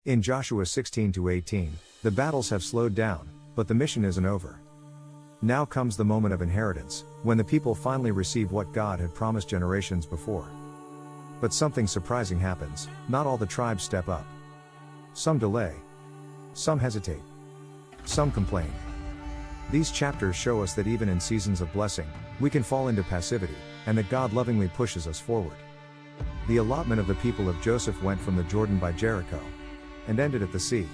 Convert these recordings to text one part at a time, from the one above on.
In Joshua 16-18, the battles have slowed down, but the mission isn't over. Now comes the moment of inheritance, when the people finally receive what God had promised generations before. But something surprising happens. Not all the tribes step up. Some delay. Some hesitate. Some complain. These chapters show us that even in seasons of blessing, we can fall into passivity, and that God lovingly pushes us forward. The allotment of the people of Joseph went from the Jordan by Jericho and ended at the sea.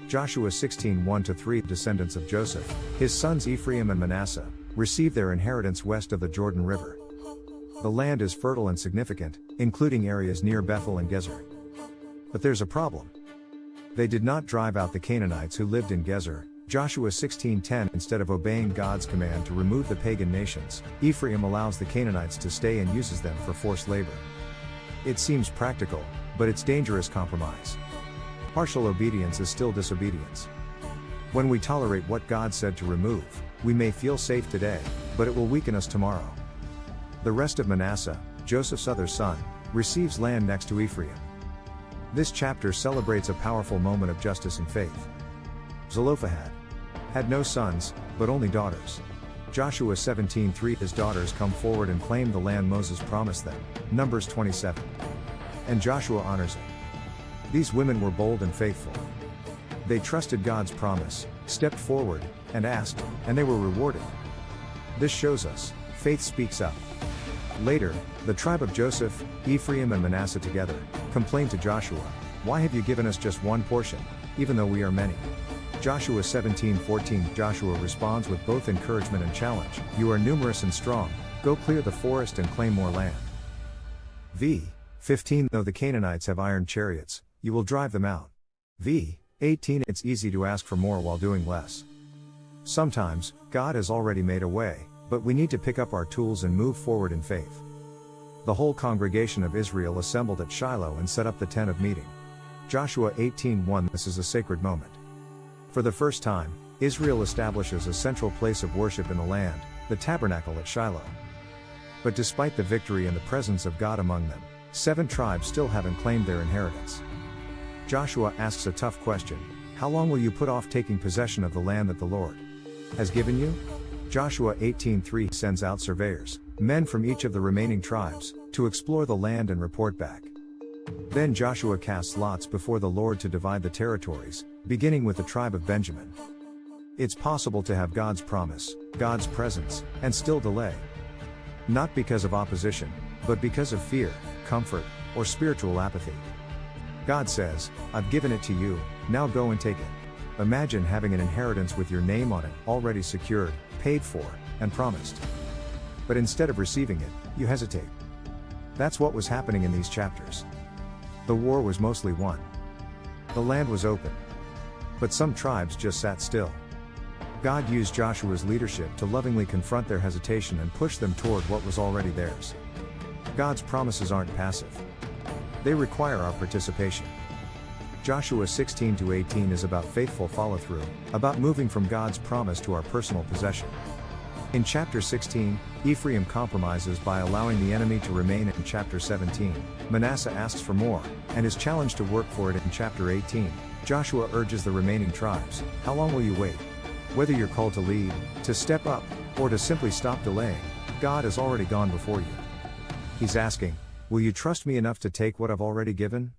Joshua 16:1-3 Descendants of Joseph, his sons Ephraim and Manasseh, received their inheritance west of the Jordan River. The land is fertile and significant, including areas near Bethel and Gezer. But there's a problem. They did not drive out the Canaanites who lived in Gezer. Joshua 16:10 Instead of obeying God's command to remove the pagan nations, Ephraim allows the Canaanites to stay and uses them for forced labor. It seems practical, but it's dangerous compromise. Partial obedience is still disobedience. When we tolerate what God said to remove, we may feel safe today, but it will weaken us tomorrow. The rest of Manasseh, Joseph's other son, receives land next to Ephraim. This chapter celebrates a powerful moment of justice and faith. Zelophehad had no sons, but only daughters. Joshua 17:3 His daughters come forward and claim the land Moses promised them, Numbers 27. And Joshua honors it. These women were bold and faithful. They trusted God's promise, stepped forward, and asked, and they were rewarded. This shows us, faith speaks up. Later, the tribe of Joseph, Ephraim and Manasseh together, complained to Joshua, "Why have you given us just one portion, even though we are many?" Joshua 17:14 Joshua responds with both encouragement and challenge, "You are numerous and strong, go clear the forest and claim more land." v. 15 Though the Canaanites have iron chariots, you will drive them out. v. 18 It's easy to ask for more while doing less. Sometimes, God has already made a way, but we need to pick up our tools and move forward in faith. The whole congregation of Israel assembled at Shiloh and set up the tent of meeting. Joshua 18:1 This is a sacred moment. For the first time, Israel establishes a central place of worship in the land, the tabernacle at Shiloh. But despite the victory and the presence of God among them, 7 tribes still haven't claimed their inheritance. Joshua asks a tough question: how long will you put off taking possession of the land that the Lord has given you? Joshua 18:3 sends out surveyors, men from each of the remaining tribes, to explore the land and report back. Then Joshua casts lots before the Lord to divide the territories, beginning with the tribe of Benjamin. It's possible to have God's promise, God's presence, and still delay. Not because of opposition, but because of fear, comfort, or spiritual apathy. God says, "I've given it to you, now go and take it." Imagine having an inheritance with your name on it, already secured, paid for, and promised. But instead of receiving it, you hesitate. That's what was happening in these chapters. The war was mostly won. The land was open. But some tribes just sat still. God used Joshua's leadership to lovingly confront their hesitation and push them toward what was already theirs. God's promises aren't passive. They require our participation. Joshua 16-18 is about faithful follow-through, about moving from God's promise to our personal possession. In chapter 16, Ephraim compromises by allowing the enemy to remain. In chapter 17, Manasseh asks for more, and is challenged to work for it. In chapter 18, Joshua urges the remaining tribes, how long will you wait? Whether you're called to lead, to step up, or to simply stop delaying, God has already gone before you. He's asking, will you trust me enough to take what I've already given?